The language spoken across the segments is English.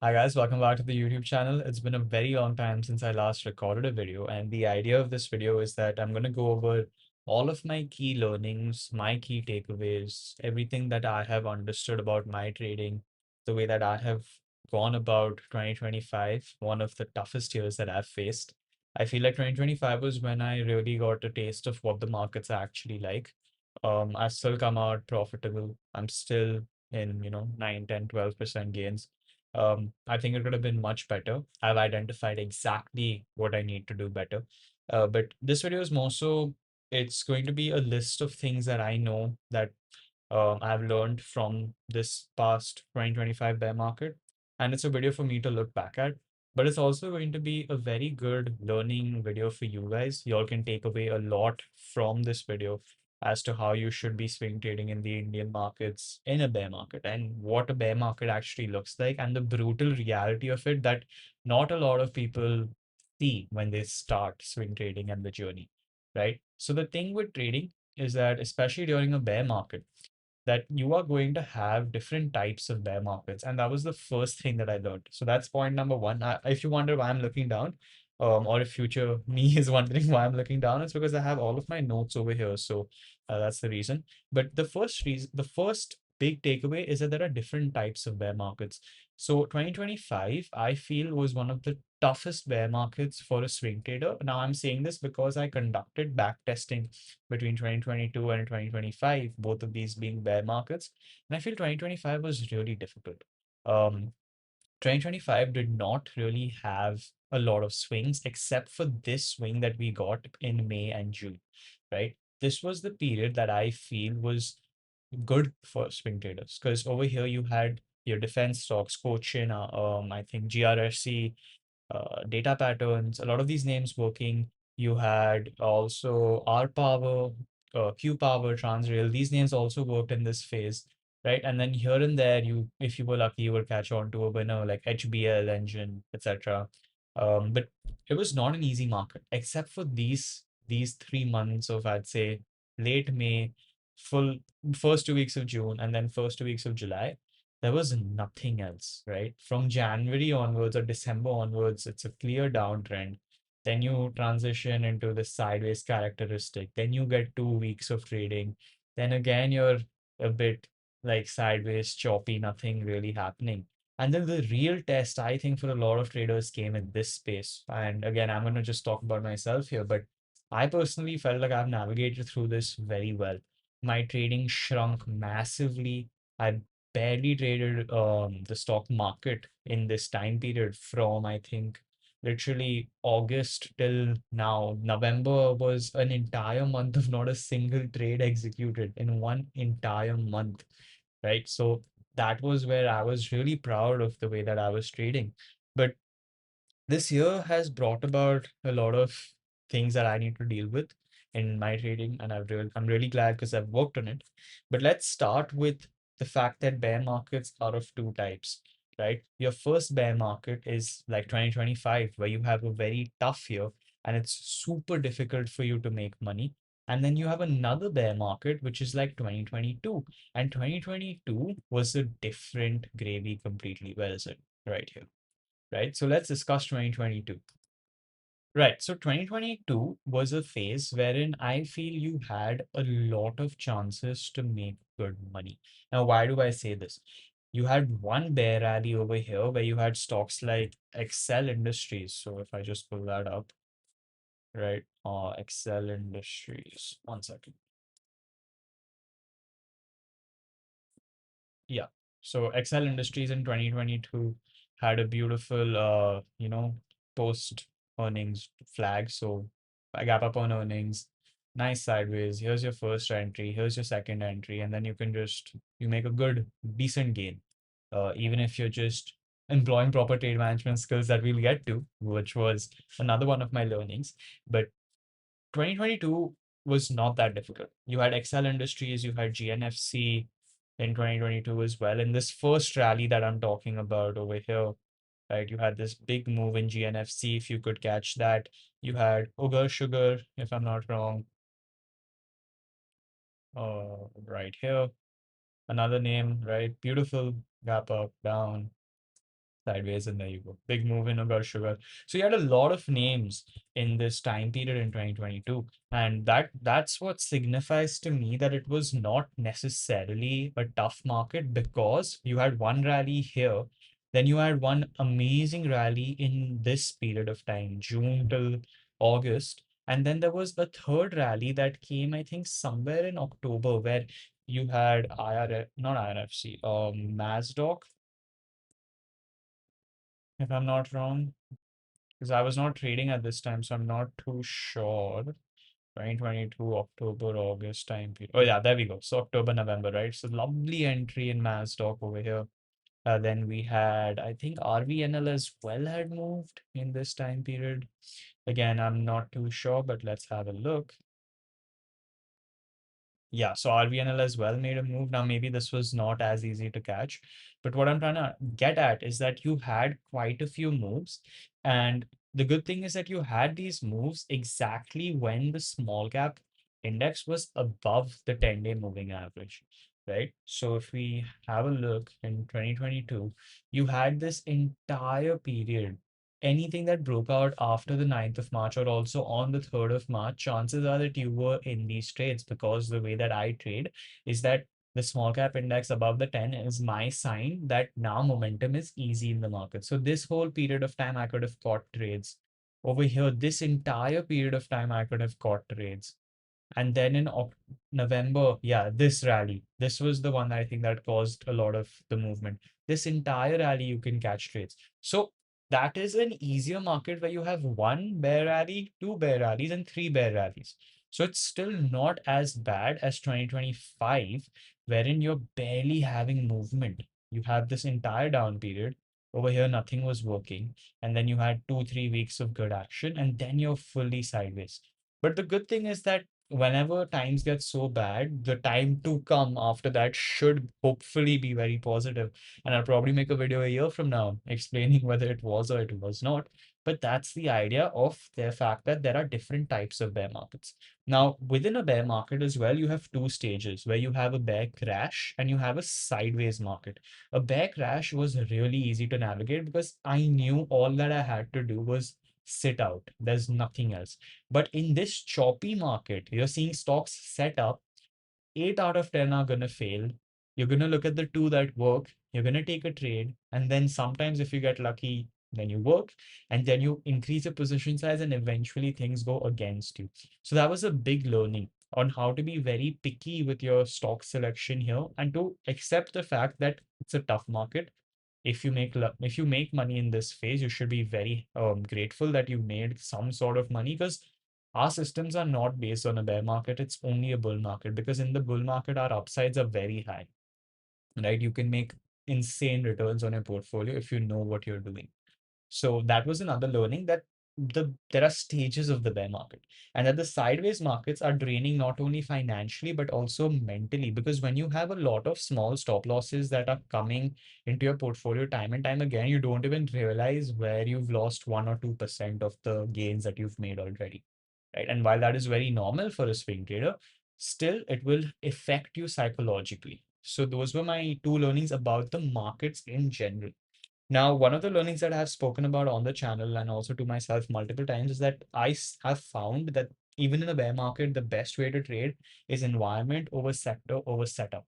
Hi guys, welcome back to the YouTube channel. It's been a very long time since I last recorded a video, and the idea of this video is that I'm going to go over all of my key learnings, my key takeaways, everything that I have understood about my trading, the way that I have gone about 2025, one of the toughest years that I've faced. I feel like 2025 was when I really got a taste of what the markets are actually like. I've still come out profitable. I'm still in, 9, 10, 12% gains. I think it could have been much better. I've identified exactly what I need to do better. But this video is more so, it's going to be a list of things that I know that I've learned from this past 2025 bear market. And it's a video for me to look back at. But it's also going to be a very good learning video for you guys. You all can take away a lot from this video as to how you should be swing trading in the Indian markets in a bear market and what a bear market actually looks like and the brutal reality of it that not a lot of people see when they start swing trading and the journey, right? So the thing with trading is that especially during a bear market, that you are going to have different types of bear markets. And that was the first thing that I learned. So that's point number one. If you wonder why I'm looking down, or if future me is wondering why I'm looking down, it's because I have all of my notes over here. So that's the reason. But the first big takeaway is that there are different types of bear markets. So 2025, I feel, was one of the toughest bear markets for a swing trader. Now I'm saying this because I conducted back testing between 2022 and 2025, both of these being bear markets. And I feel 2025 was really difficult. Um, 2025 did not really have a lot of swings except for this swing that we got in May and June, right? This was the period that I feel was good for swing traders because over here you had your defense stocks, Cochin, I think GRSC, data patterns, a lot of these names working. You had also R Power, Q Power, Transrail. These names also worked in this phase, right? And then here and there, if you were lucky, you would catch on to a winner like HBL Engine, etc. But it was not an easy market, except for these 3 months of, I'd say, late May, full first 2 weeks of June, and then first 2 weeks of July. There was nothing else, right? From January onwards or December onwards, it's a clear downtrend. Then you transition into the sideways characteristic. Then you get 2 weeks of trading. Then again, you're a bit like sideways, choppy, nothing really happening. And then the real test, I think, for a lot of traders came in this space. And again, I'm going to just talk about myself here, but I personally felt like I've navigated through this very well. My trading shrunk massively. I barely traded the stock market in this time period from, I think, literally August till now. November was an entire month of not a single trade executed in one entire month, right? So that was where I was really proud of the way that I was trading. But this year has brought about a lot of things that I need to deal with in my trading, and I'm really glad because I've worked on it. But let's start with the fact that bear markets are of two types, right? Your first bear market is like 2025, where you have a very tough year and it's super difficult for you to make money. And then you have another bear market, which is like 2022. And 2022 was a different gravy completely. Where is it? Right here, right? So let's discuss 2022. Right. So 2022 was a phase wherein I feel you had a lot of chances to make good money. Now, why do I say this? You had one bear rally over here where you had stocks like Excel Industries. So if I just pull that up, right? Excel Industries. One second. Yeah. So Excel Industries in 2022 had a beautiful, post earnings flag. So a gap up on earnings, nice sideways. Here's your first entry. Here's your second entry. And then you make a good, decent gain. Even if you're just employing proper trade management skills that we'll get to, which was another one of my learnings. But 2022 was not that difficult. You had Excel Industries, you had GNFC in 2022 as well. In this first rally that I'm talking about over here, right, you had this big move in GNFC. If you could catch that, you had Ugar Sugar, if I'm not wrong, right here. Another name, right? Beautiful gap up, down, sideways, and there you go. Big move in Agar Sugar. So you had a lot of names in this time period in 2022. And that's what signifies to me that it was not necessarily a tough market, because you had one rally here, then you had one amazing rally in this period of time, June till August. And then there was a third rally that came, I think, somewhere in October, where you had IRF, not IRFC, Nasdaq, if I'm not wrong, because I was not trading at this time, so I'm not too sure. 2022, October, August time period. Oh, yeah, there we go. So October, November, right? So lovely entry in Nasdaq over here. Then we had, I think RVNL as well had moved in this time period. Again, I'm not too sure, but let's have a look. Yeah, so RVNL as well made a move. Now, maybe this was not as easy to catch, but what I'm trying to get at is that you had quite a few moves. And the good thing is that you had these moves exactly when the small cap index was above the 10-day moving average, right? So if we have a look in 2022, you had this entire period. Anything that broke out after the 9th of March or also on the 3rd of March, chances are that you were in these trades, because the way that I trade is that the small cap index above the 10 is my sign that now momentum is easy in the market. So this whole period of time, I could have caught trades. Over here, this entire period of time, I could have caught trades. And then in November, yeah, this rally, this was the one I think that caused a lot of the movement. This entire rally, you can catch trades. So that is an easier market where you have one bear rally, two bear rallies, and three bear rallies. So it's still not as bad as 2025, wherein you're barely having movement. You have this entire down period. Over here, nothing was working. And then you had 2, 3 weeks of good action, and then you're fully sideways. But the good thing is that whenever times get so bad, the time to come after that should hopefully be very positive. And I'll probably make a video a year from now explaining whether it was or it was not. But that's the idea of the fact that there are different types of bear markets. Now, within a bear market as well, you have two stages where you have a bear crash and you have a sideways market. A bear crash was really easy to navigate because I knew all that I had to do was sit out. There's nothing else. But in this choppy market, you're seeing stocks set up, 8 out of 10 are going to fail. You're going to look at the two that work, you're going to take a trade, and then sometimes if you get lucky, then you work, and then you increase your position size, and eventually things go against you. So that was a big learning on how to be very picky with your stock selection here and to accept the fact that it's a tough market. If you make money in this phase, you should be very grateful that you made some sort of money, because our systems are not based on a bear market, it's only a bull market, because in the bull market our upsides are very high, right? You can make insane returns on your portfolio if you know what you're doing. So that was another learning, that there are stages of the bear market, and that the sideways markets are draining not only financially but also mentally, because when you have a lot of small stop losses that are coming into your portfolio time and time again, you don't even realize where you've lost 1 or 2% of the gains that you've made already, right? And while that is very normal for a swing trader, still it will affect you psychologically. So those were my two learnings about the markets in general. Now, one of the learnings that I have spoken about on the channel and also to myself multiple times is that have found that even in a bear market, the best way to trade is environment over sector over setup,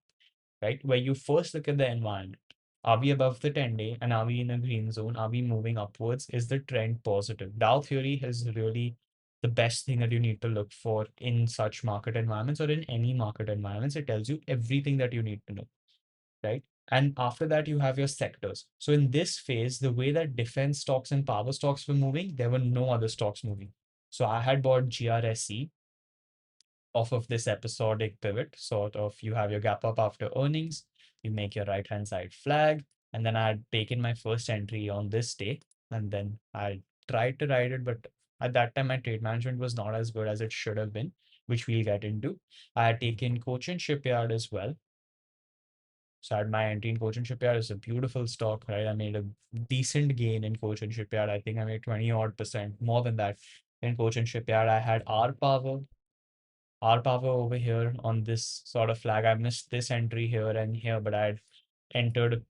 right? Where you first look at the environment. Are we above the 10-day and are we in a green zone? Are we moving upwards? Is the trend positive? Dow theory is really the best thing that you need to look for in such market environments or in any market environments. It tells you everything that you need to know, right? And after that, you have your sectors. So in this phase, the way that defense stocks and power stocks were moving, there were no other stocks moving. So I had bought GRSE off of this episodic pivot, sort of you have your gap up after earnings, you make your right hand side flag, and then I had taken my first entry on this day, and then I tried to ride it, but at that time my trade management was not as good as it should have been, which we'll get into. I had taken Cochin Shipyard as well. So I had my entry in Cochin Shipyard. Is a beautiful stock, right? I made a decent gain in Cochin Shipyard. I think I made 20 odd percent, more than that in Cochin Shipyard. I had R Power over here on this sort of flag. I missed this entry here and here, but I had entered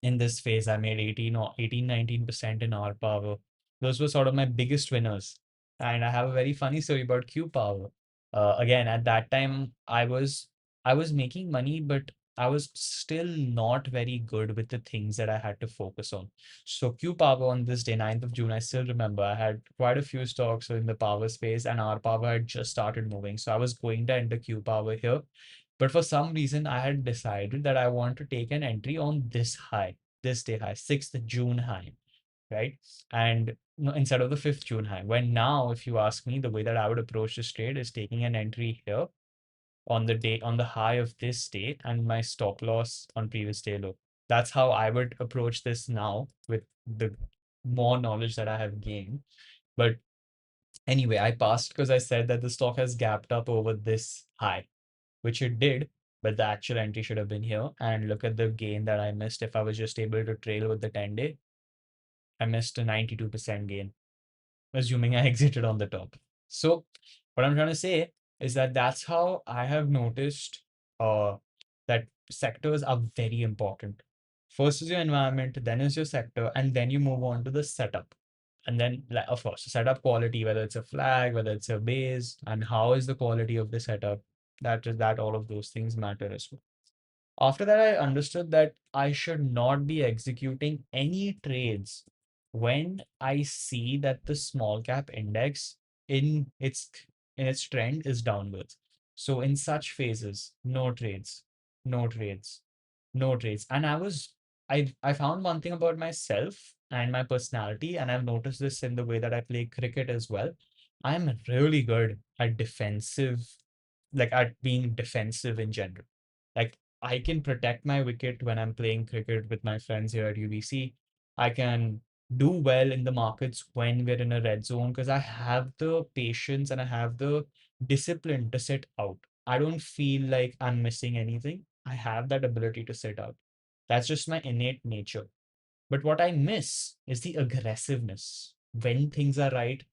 in this phase. I made 18 or 18, 19% in R power. Those were sort of my biggest winners. And I have a very funny story about Q power. Again, at that time, I was making money, but I was still not very good with the things that I had to focus on. So Q power on this day, 9th of June, I still remember I had quite a few stocks in the power space, and R power had just started moving. So I was going to enter Q power here, but for some reason, I had decided that I want to take an entry on this high, this day high, 6th June high, right? And no, instead of the 5th June high. When now, if you ask me, the way that I would approach this trade is taking an entry here on the day, on the high of this day, and my stop loss on previous day low. That's how I would approach this now with the more knowledge that I have gained. But anyway, I passed because I said that the stock has gapped up over this high, which it did, but the actual entry should have been here. And look at the gain that I missed. If I was just able to trail with the 10-day, I missed a 92% gain, assuming I exited on the top. So what I'm trying to say is that that's how I have noticed uh, that sectors are very important. First is your environment, then is your sector, and then you move on to the setup. And then, of course, setup quality, whether it's a flag, whether it's a base, and how is the quality of the setup. That is that all of those things matter as well. After that, I understood that I should not be executing any trades when I see that the small cap index in its in its trend is downwards. So in such phases, no trades, no trades, no trades. And I found one thing about myself and my personality, and I've noticed this in the way that I play cricket as well. I'm really good at defensive, like at being defensive in general. Like I can protect my wicket when I'm playing cricket with my friends here at UBC. I can do well in the markets when we're in a red zone because I have the patience and I have the discipline to sit out. I don't feel like I'm missing anything. I have that ability to sit out. That's just my innate nature. But what I miss is the aggressiveness when things are right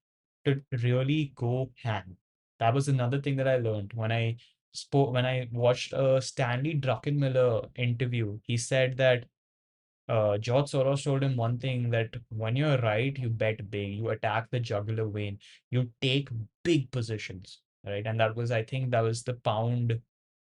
to really go ham. That was another thing that I learned when I watched a Stanley Druckenmiller interview. He said that George Soros told him one thing, that when you're right, you bet big, you attack the jugular vein, you take big positions, right? And that was, I think, that was the pound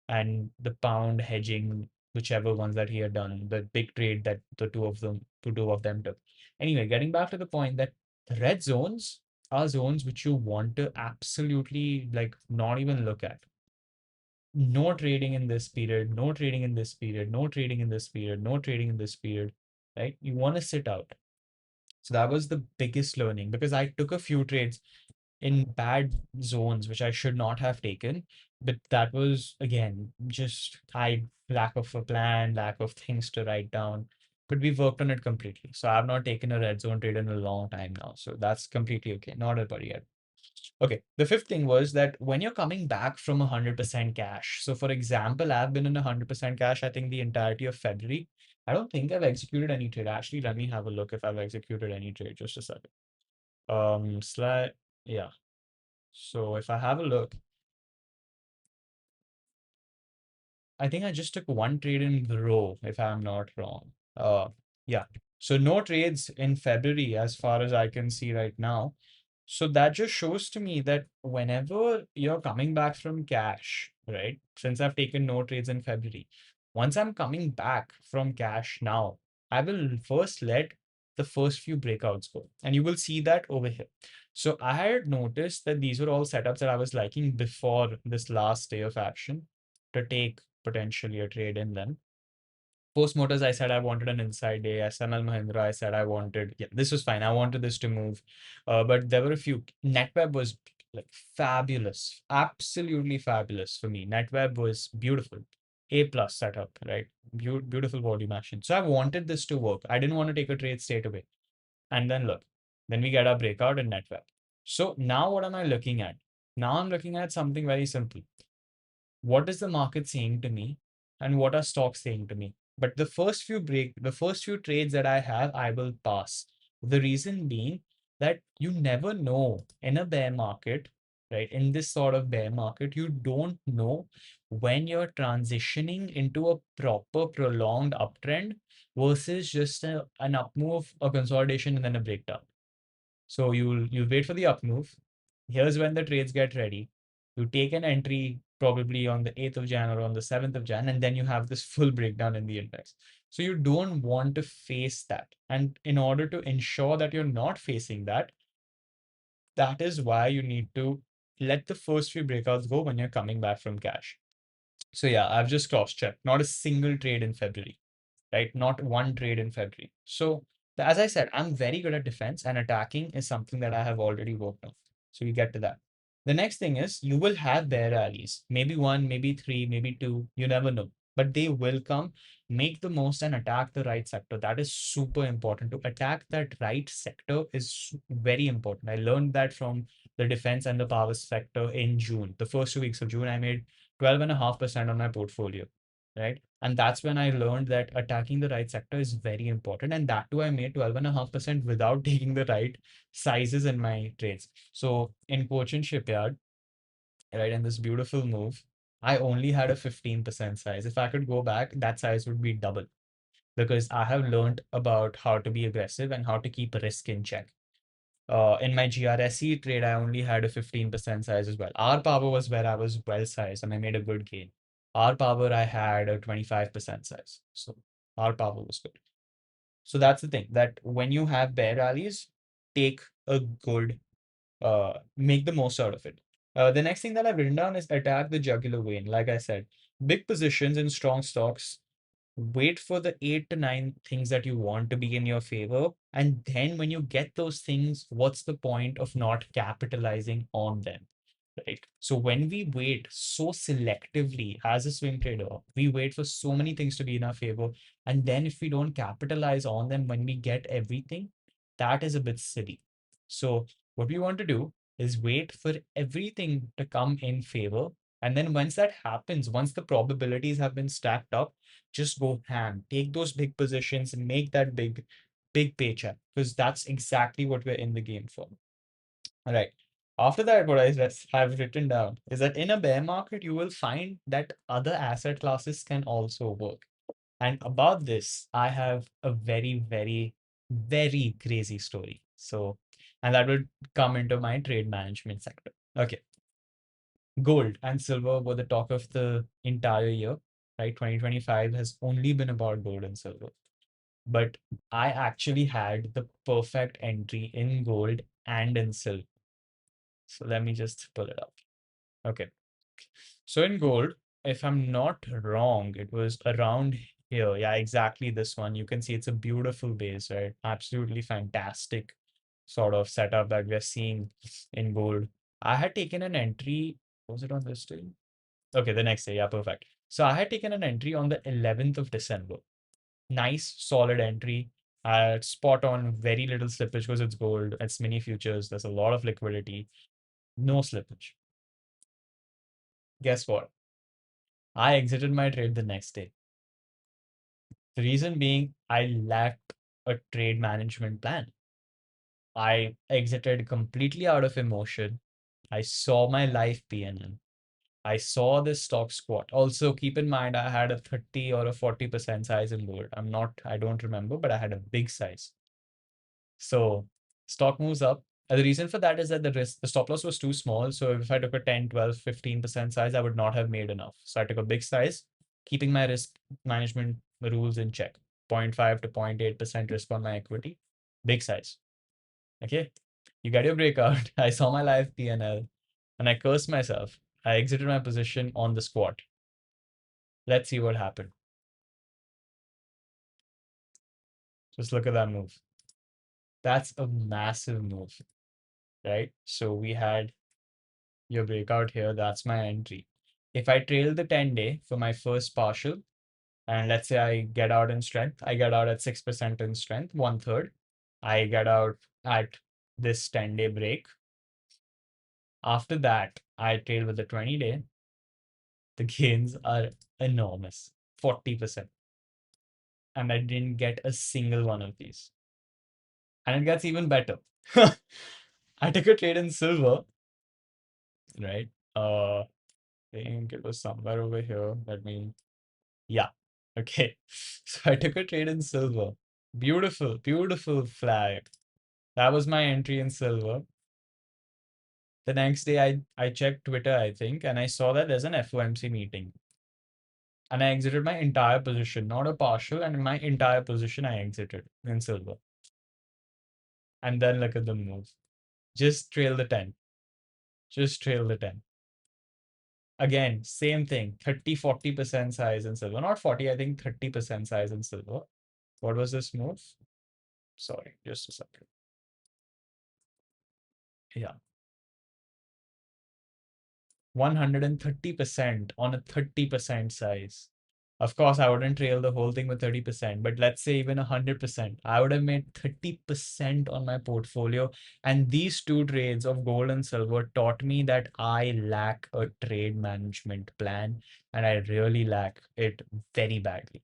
and the pound hedging, whichever ones that he had done, the big trade that the two of them took. Anyway, getting back to the point that the red zones are zones which you want to absolutely like not even look at. No trading in this period, no trading in this period, no trading in this period, no trading in this period, right? You want to sit out. So that was the biggest learning because I took a few trades in bad zones, which I should not have taken. But that was, again, just I lack of a plan, lack of things to write down. But we worked on it completely. So I've not taken a red zone trade in a long time now. So that's completely okay. Not a worry yet. Okay, the fifth thing was that when you're coming back from 100% cash, so for example, I've been in 100% cash, I think the entirety of February. I don't think I've executed any trade. Actually, let me have a look if I've executed any trade. Just a second. Slide, yeah. So if I have a look, I think I just took one trade in the row, if I'm not wrong. Yeah. So no trades in February, as far as I can see right now. So that just shows to me that whenever you're coming back from cash, right? Since I've taken no trades in February, once I'm coming back from cash now, I will first let the first few breakouts go. And you will see that over here. So I had noticed that these were all setups that I was liking before this last day of action to take potentially a trade in them. Post Motors, I said I wanted an inside day. SML Mahindra, I said I wanted, yeah, this was fine. I wanted this to move. But there were a few. NetWeb was like fabulous, absolutely fabulous for me. NetWeb was beautiful. A plus setup, right? Beautiful volume action. So I wanted this to work. I didn't want to take a trade straight away. And then look, then we get our breakout in NetWeb. So now what am I looking at? Now I'm looking at something very simple. What is the market saying to me and what are stocks saying to me? But the first few trades that I have, I will pass. The reason being that you never know in a bear market, right? In this sort of bear market, you don't know when you're transitioning into a proper prolonged uptrend versus just an up move, a consolidation, and then a breakdown. So you'll wait for the up move. Here's when the trades get ready. You take an entry probably on the 8th of Jan or on the 7th of Jan, and then you have this full breakdown in the index. So you don't want to face that. And in order to ensure that you're not facing that, that is why you need to let the first few breakouts go when you're coming back from cash. So yeah, I've just cross-checked. Not a single trade in February, right? Not one trade in February. So as I said, I'm very good at defense, and attacking is something that I have already worked on. So we get to that. The next thing is you will have bear rallies, maybe one, maybe three, maybe two, you never know. But they will come. Make the most and attack the right sector. That is super important. To attack that right sector is very important. I learned that from the defense and the power sector in June. The first 2 weeks of June, I made 12.5% on my portfolio, right? And that's when I learned that attacking the right sector is very important. And that too, I made 12.5% without taking the right sizes in my trades. So in Cochin Shipyard, right, in this beautiful move, I only had a 15% size. If I could go back, that size would be double because I have learned about how to be aggressive and how to keep risk in check. In my GRSE trade, I only had a 15% size as well. R power was where I was well sized and I made a good gain. R power, I had a 25% size. So R power was good. So that's the thing, that when you have bear rallies, take a good, make the most out of it. The next thing that I've written down is attack the jugular vein. Like I said, big positions in strong stocks, wait for the 8 to 9 things that you want to be in your favor. And then when you get those things, what's the point of not capitalizing on them? Right. So when we wait so selectively as a swing trader, we wait for so many things to be in our favor. And then if we don't capitalize on them when we get everything, that is a bit silly. So what we want to do is wait for everything to come in favor. And then once that happens, once the probabilities have been stacked up, just go ham, take those big positions and make that big paycheck, because that's exactly what we're in the game for. All right. After that, what have written down is that in a bear market, you will find that other asset classes can also work. And about this, I have a very crazy story. So, and that will come into my trade management sector. Okay. Gold and silver were the talk of the entire year, right? 2025 has only been about gold and silver. But I actually had the perfect entry in gold and in silver. So let me just pull it up. Okay. So in gold, if I'm not wrong, it was around here. Yeah, exactly this one. You can see it's a beautiful base, right? Absolutely fantastic sort of setup that we are seeing in gold. I had taken an entry. Was it on this day? Okay, the next day. Yeah, perfect. So I had taken an entry on the 11th of December. Nice, solid entry. Spot on, very little slippage because it's gold. It's mini futures. There's a lot of liquidity. No slippage. Guess what? I exited my trade the next day. The reason being, I lacked a trade management plan. I exited completely out of emotion. I saw my live PNL. I saw this stock squat. Also, keep in mind, I had a 30 or a 40% size in gold. I don't remember, but I had a big size. So stock moves up. And the reason for that is that the stop loss was too small. So if I took a 10, 12, 15% size, I would not have made enough. So I took a big size, keeping my risk management rules in check. 0.5 to 0.8% risk on my equity. Big size. Okay. You get your breakout. I saw my live PNL and I cursed myself. I exited my position on the squat. Let's see what happened. Just look at that move. That's a massive move, right? So we had your breakout here, that's my entry. If I trail the 10-day for my first partial, and let's say I get out in strength, I get out at 6% in strength, 1/3. I get out at this 10-day break. After that, I trail with the 20-day. The gains are enormous, 40%. And I didn't get a single one of these. And it gets even better. I took a trade in silver, right? think it was somewhere over here. Let me, yeah. Okay. So I took a trade in silver. Beautiful, beautiful flag. That was my entry in silver. The next day, I checked Twitter, I think, and I saw that there's an FOMC meeting. And I exited my entire position, not a partial, and my entire position I exited in silver. And then look at the move. Just trail the 10. Just trail the 10. Again, same thing, 30-40% size in silver. Not 40, I think 30% size in silver. What was this move? Sorry, just a second. Yeah. 130% on a 30% size. Of course, I wouldn't trail the whole thing with 30%, but let's say even 100%, I would have made 30% on my portfolio. And these two trades of gold and silver taught me that I lack a trade management plan, and I really lack it very badly,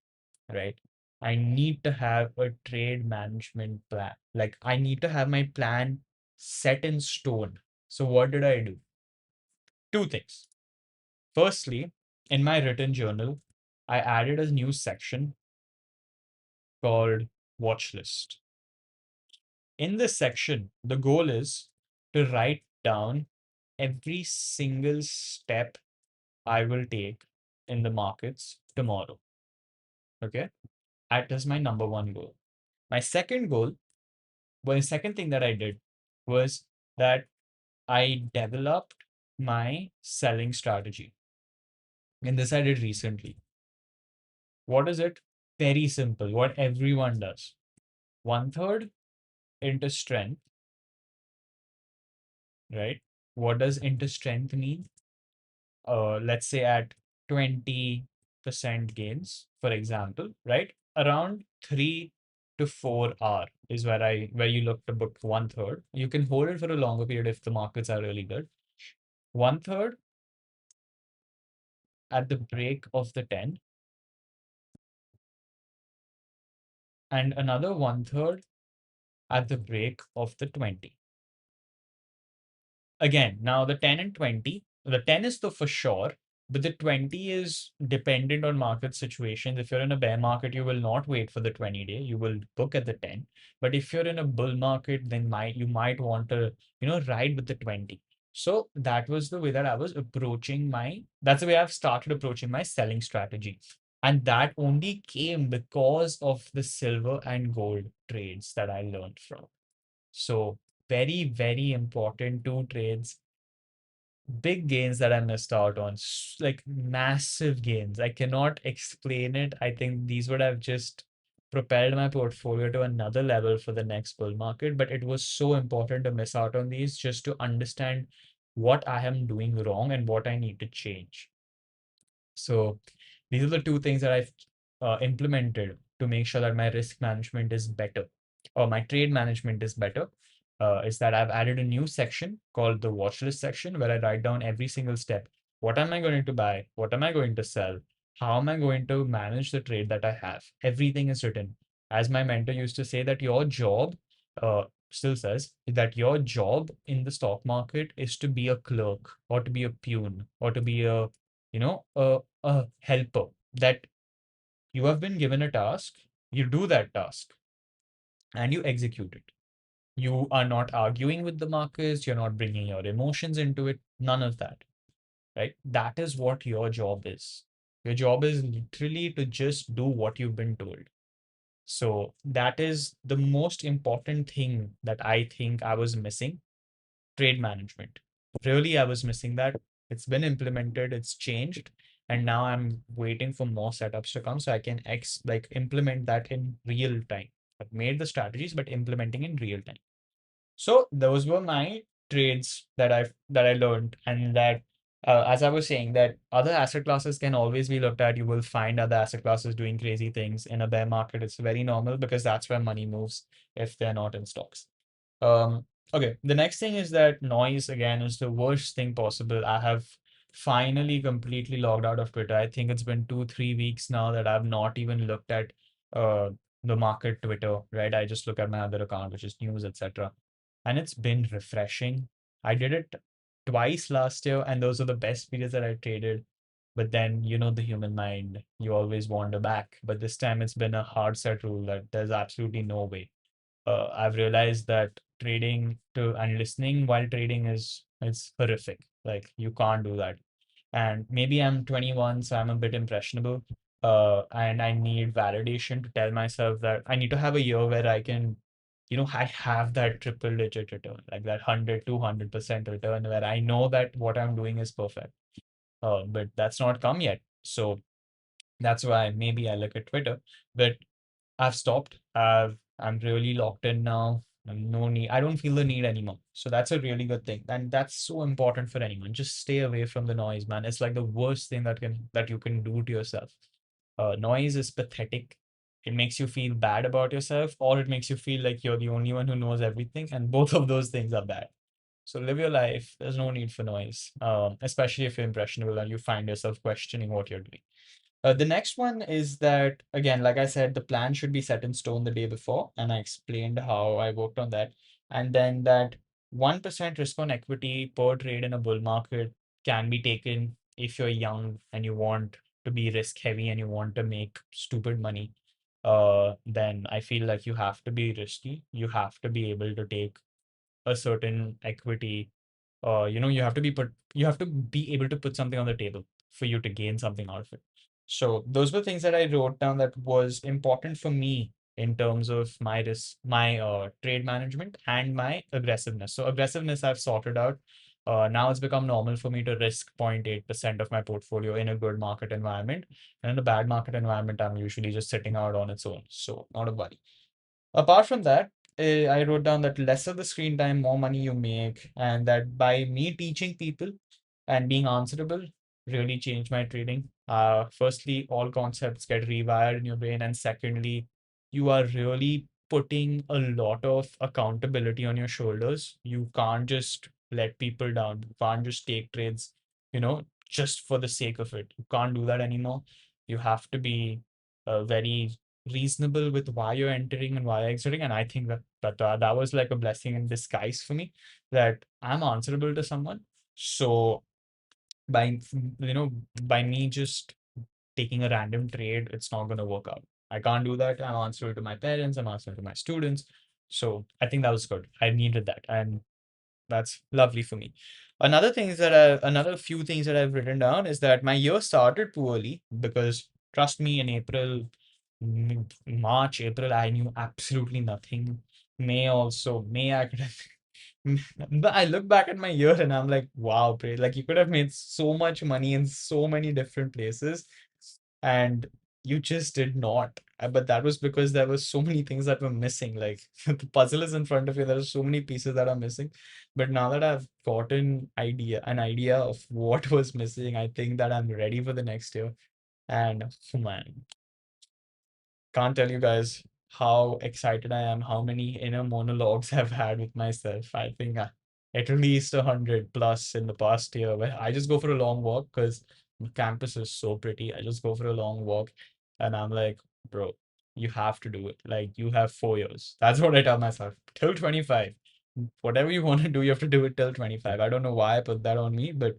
right? I need to have a trade management plan. Like, I need to have my plan set in stone. So what did I do? Two things. Firstly, in my written journal, I added a new section called watch list. In this section, the goal is to write down every single step I will take in the markets tomorrow. Okay. That is my number one goal. My second goal, well, the second thing that I did was that I developed my selling strategy. And this I did recently. What is it? Very simple. What everyone does. One third into strength, right? What does into strength mean? Let's say at 20% gains, for example, right? Around 3 to 4 hour is where you look to book one third. You can hold it for a longer period if the markets are really good. One third at the break of the 10, and another one third at the break of the 20. Again, now the 10 and 20, the 10 is the for sure, but the 20 is dependent on market situations. If you're in a bear market, you will not wait for the 20-day. You will book at the 10. But if you're in a bull market, then you might want to, ride with the 20. So that was the way that I was approaching that's the way I've started approaching my selling strategy. And that only came because of the silver and gold trades that I learned from. So very, very important two trades. Big gains that I missed out on, like massive gains. I cannot explain it. I think these would have just propelled my portfolio to another level for the next bull market. But it was so important to miss out on these just to understand what I am doing wrong and what I need to change. So these are the two things that I've implemented to make sure that my risk management is better or my trade management is better. Is that I've added a new section called the watch list section where I write down every single step. What am I going to buy? What am I going to sell? How am I going to manage the trade that I have? Everything is written. As my mentor used to say, that your job, still says, that your job in the stock market is to be a clerk or to be a peon or to be a helper, that you have been given a task, you do that task and you execute it. You are not arguing with the markets, you're not bringing your emotions into it, none of that, right? That is what your job is. Your job is literally to just do what you've been told. So that is the most important thing that I think I was missing. Trade management. Really, I was missing that. It's been implemented, it's changed, and now I'm waiting for more setups to come so I can implement that in real time. I've made the strategies, but implementing in real time. So those were my trades that I learned, and that as I was saying, that other asset classes can always be looked at. You will find other asset classes doing crazy things in a bear market. It's very normal because that's where money moves if they're not in stocks. Okay, the next thing is that noise again is the worst thing possible. I have finally completely logged out of Twitter. I think it's been 2-3 weeks now that I've not even looked at uh the market Twitter, right? I just look at my other account, which is news, etc. And it's been refreshing. I did it twice last year, and those are the best periods that I traded. But then, the human mind, you always wander back. But this time it's been a hard set rule that there's absolutely no way. I've realized that trading to and listening while trading is horrific. Like you can't do that. And maybe I'm 21, so I'm a bit impressionable. And I need validation to tell myself that I need to have a year where I can, I have that triple digit return, like that 100, 200% return where I know that what I'm doing is perfect. But that's not come yet. So that's why maybe I look at Twitter. But I've stopped. I'm really locked in now. No need. I don't feel the need anymore. So that's a really good thing. And that's so important for anyone. Just stay away from the noise, man. It's like the worst thing that you can do to yourself. Noise is pathetic. It makes you feel bad about yourself, or it makes you feel like you're the only one who knows everything. And both of those things are bad. So live your life. There's no need for noise, especially if you're impressionable and you find yourself questioning what you're doing. The next one is that, again, like I said, the plan should be set in stone the day before, and I explained how I worked on that. And then that 1% risk on equity per trade in a bull market can be taken if you're young and you want to be risk heavy and you want to make stupid money. Then I feel like you have to be risky. You have to be able to take a certain equity. You have to be able to put something on the table for you to gain something out of it. So those were things that I wrote down that was important for me in terms of my risk, my trade management and my aggressiveness. So aggressiveness I've sorted out. Now it's become normal for me to risk 0.8% of my portfolio in a good market environment. And in a bad market environment, I'm usually just sitting out on its own. So not a worry. Apart from that, I wrote down that lesser the screen time, more money you make, and that by me teaching people and being answerable really changed my trading. Firstly, all concepts get rewired in your brain, and secondly, you are really putting a lot of accountability on your shoulders. You can't just let people down. You can't just take trades, just for the sake of it. You can't do that anymore. You have to be very reasonable with why you're entering and why you're exiting. And I think that was like a blessing in disguise for me, that I'm answerable to someone. So by by me just taking a random trade, it's not going to work out. I can't do that. I'm answerable to my parents. I'm answerable to my students. So I think that was good. I needed that, and that's lovely for me. Another few things that I've written down is that my year started poorly because, trust me, in March, April, I knew absolutely nothing. May I could have. But I look back at my year and I'm like, wow, like you could have made so much money in so many different places, and you just did not. But that was because there were so many things that were missing. Like the puzzle is in front of you, there are so many pieces that are missing. But now that I've gotten an idea of what was missing, I think that I'm ready for the next year. And oh man, can't tell you guys how excited I am, how many inner monologues I've had with myself. I think at least 100 plus in the past year, where I just go for a long walk because the campus is so pretty. I just go for a long walk and I'm like, bro, you have to do it. Like, you have 4 years. That's what I tell myself. Till 25. Whatever you want to do, you have to do it till 25. I don't know why I put that on me, but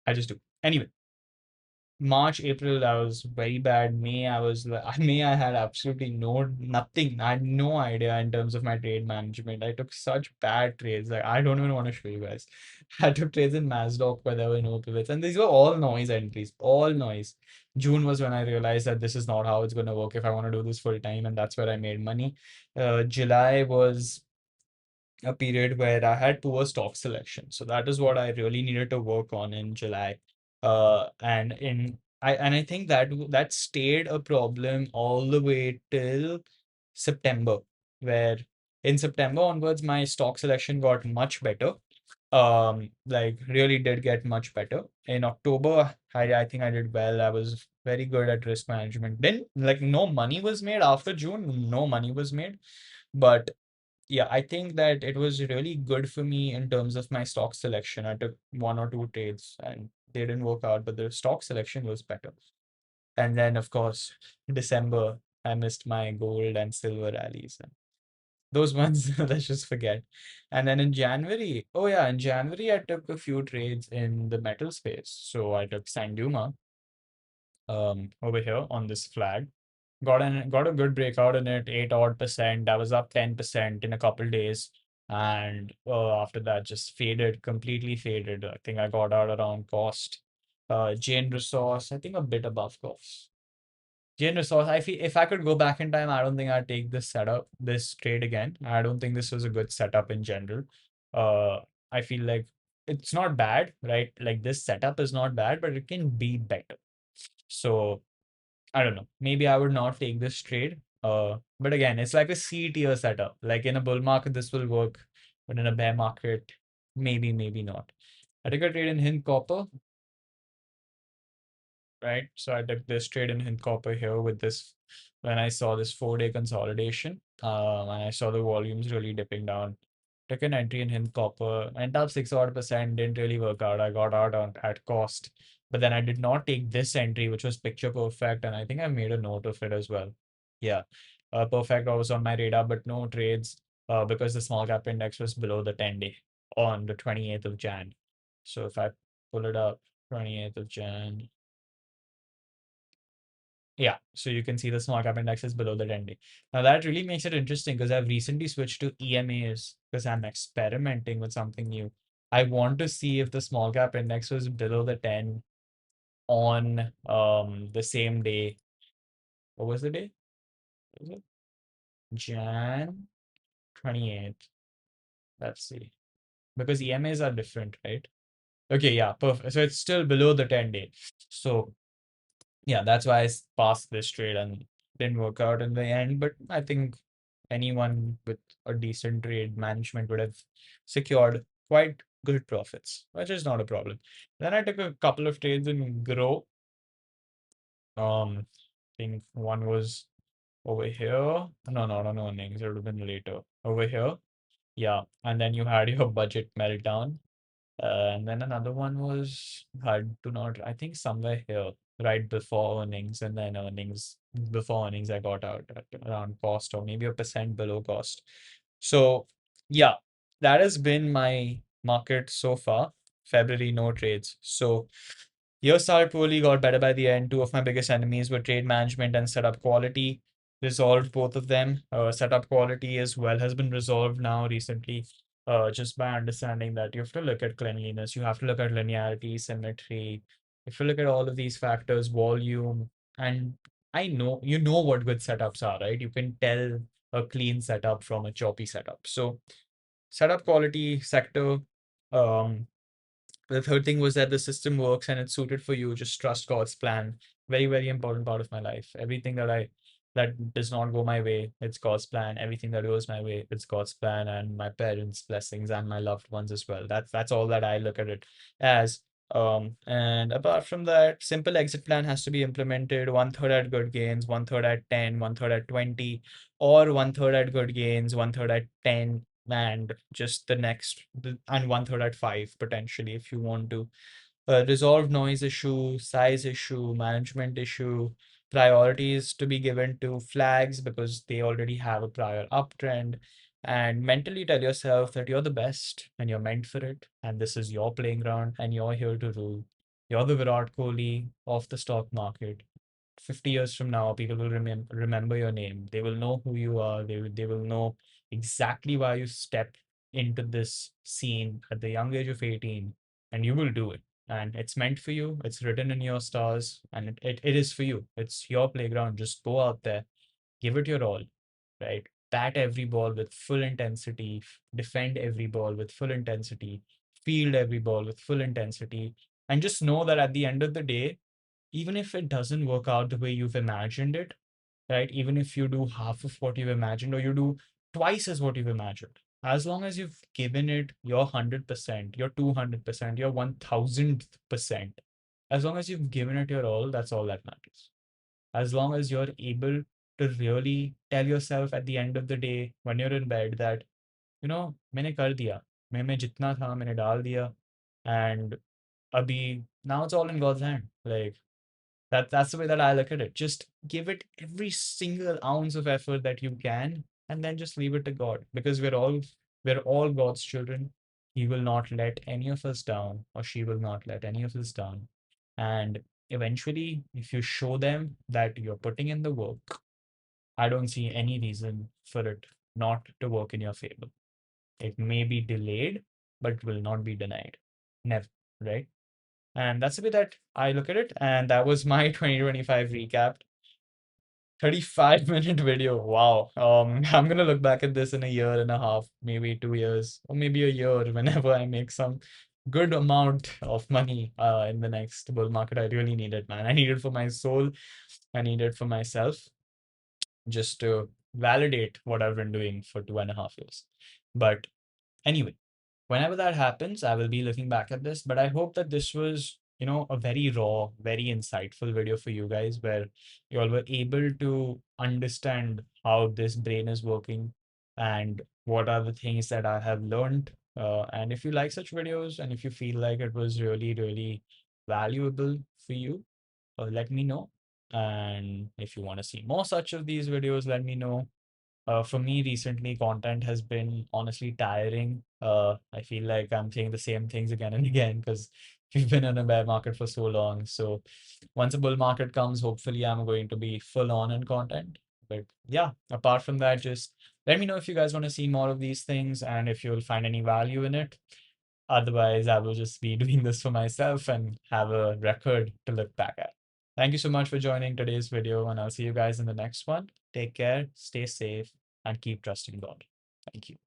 I just do. Anyway, March, April, I was very bad. May, I was May, I had absolutely nothing. I had no idea in terms of my trade management. I took such bad trades. Like, I don't even want to show you guys. I took trades in Masdok where there were no pivots, and these were all noise entries, all noise. June was when I realized that this is not how it's going to work if I want to do this full time, and that's where I made money. July was a period where I had poor stock selection. So that is what I really needed to work on in July. And I think that stayed a problem all the way till September, where in September onwards my stock selection got much better. Like really did get much better. In October, I think I did well. I was very good at risk management. Then like no money was made after June, no money was made. But yeah, I think that it was really good for me in terms of my stock selection. I took one or two trades and they didn't work out, but the stock selection was better. And then, of course, December, I missed my gold and silver rallies. Those ones, let's just forget. And then in January, oh yeah, in January I took a few trades in the metal space. So I took Sanduma over here on this flag. Got a good breakout in it, 8 odd percent. That was up 10% in a couple days. And after that just faded, completely faded. I think I got out around cost. Jane Resource, I think a bit above cost. Jane Resource, I feel if I could go back in time, I don't think I'd take this setup, this trade again. I don't think this was a good setup in general. Uh, I feel like it's not bad, right? Like this setup is not bad, but it can be better. So I don't know. Maybe I would not take this trade. But again, it's like a C tier setup. Like in a bull market, this will work, but in a bear market, maybe not. I took a trade in Hind Copper, right? So I took this trade in Hind Copper here with this when I saw this 4-day consolidation. And I saw the volumes really dipping down. Took an entry in Hind Copper, went up 6 odd percent, didn't really work out. I got out at cost. But then I did not take this entry, which was picture perfect, and I think I made a note of it as well. Yeah. Perfect was on my radar, but no trades because the small cap index was below the 10-day on the 28th of Jan. So if I pull it up, 28th of Jan. Yeah, so you can see the small cap index is below the 10-day. Now that really makes it interesting because I've recently switched to EMAs because I'm experimenting with something new. I want to see if the small cap index was below the 10 on the same day. What was the day? Was it Jan 28th? Let's see. Because EMAs are different, right? Okay, yeah, perfect. So it's still below the 10-day. So yeah, that's why passed this trade and didn't work out in the end. But I think anyone with a decent trade management would have secured quite good profits, which is not a problem. Then I took a couple of trades in Grow. I think one was over here. No, no earnings. It would have been later. Over here. Yeah. And then you had your budget meltdown. And then another one was hard to not, I think somewhere here, right before earnings, and then earnings, before earnings, I got out at around cost or maybe a percent below cost. So, yeah, that has been my market so far. February, no trades. So, year started poorly, got better by the end. Two of my biggest enemies were trade management and setup quality. Resolved both of them. Setup quality as well has been resolved now recently, just by understanding that you have to look at cleanliness, you have to look at linearity, symmetry. If you look at all of these factors, volume, and I know you know what good setups are, right? You can tell a clean setup from a choppy setup. So setup quality sector. Um, the third thing was that the system works and it's suited for you. Just trust God's plan. Very important part of my life. Everything that does not go my way, it's God's plan. Everything that goes my way, it's God's plan and my parents' blessings and my loved ones as well. That's all that I look at it as. And apart from that, simple exit plan has to be implemented. One third at good gains, one third at 10, one third at 20, or one third at good gains, one third at 10, and just the next and one third at 5 potentially if you want to resolve noise issue, size issue, management issue, priorities to be given to flags because they already have a prior uptrend, and mentally tell yourself that you're the best and you're meant for it and this is your playing ground and you're here to rule. You're the Virat Kohli of the stock market. 50 years from now, people will remember your name. They will know who you are. They will know exactly why you stepped into this scene at the young age of 18, and you will do it. And it's meant for you. It's written in your stars, and it is for you. It's your playground. Just go out there, give it your all, right? Bat every ball with full intensity, defend every ball with full intensity, field every ball with full intensity, and just know that at the end of the day, even if it doesn't work out the way you've imagined it, right? Even if you do half of what you've imagined or you do twice as what you've imagined, as long as you've given it your 100%, your 200%, your 1000%, as long as you've given it your all, that's all that matters. As long as you're able to really tell yourself at the end of the day when you're in bed that, मैंने कर दिया, मैं जितना था मैंने डाल दिया, and अभी now it's all in God's hand. Like that's the way that I look at it. Just give it every single ounce of effort that you can, and then just leave it to God, because we're all God's children. He will not let any of us down, or she will not let any of us down. And eventually, if you show them that you're putting in the work, I don't see any reason for it not to work in your favor. It may be delayed, but it will not be denied. Never, right? And that's the way that I look at it. And that was my 2025 recap. 35-minute video. Wow. I'm gonna look back at this in a year and a half, maybe 2 years, or maybe a year whenever I make some good amount of money in the next bull market. I really need it, man. I need it for my soul. I need it for myself, just to validate what I've been doing for 2.5 years. But anyway, whenever that happens, I will be looking back at this. But I hope that this was, a very raw, very insightful video for you guys, where you all were able to understand how this brain is working and what are the things that I have learned. And if you like such videos, and if you feel like it was really, really valuable for you, let me know. And if you want to see more such of these videos, let me know. For me, recently, content has been honestly tiring. I feel like I'm saying the same things again and again because we've been in a bear market for so long. So once a bull market comes, hopefully I'm going to be full on in content. But yeah, apart from that, just let me know if you guys want to see more of these things and if you'll find any value in it. Otherwise, I will just be doing this for myself and have a record to look back at. Thank you so much for joining today's video, and I'll see you guys in the next one. Take care, stay safe, and keep trusting God. Thank you.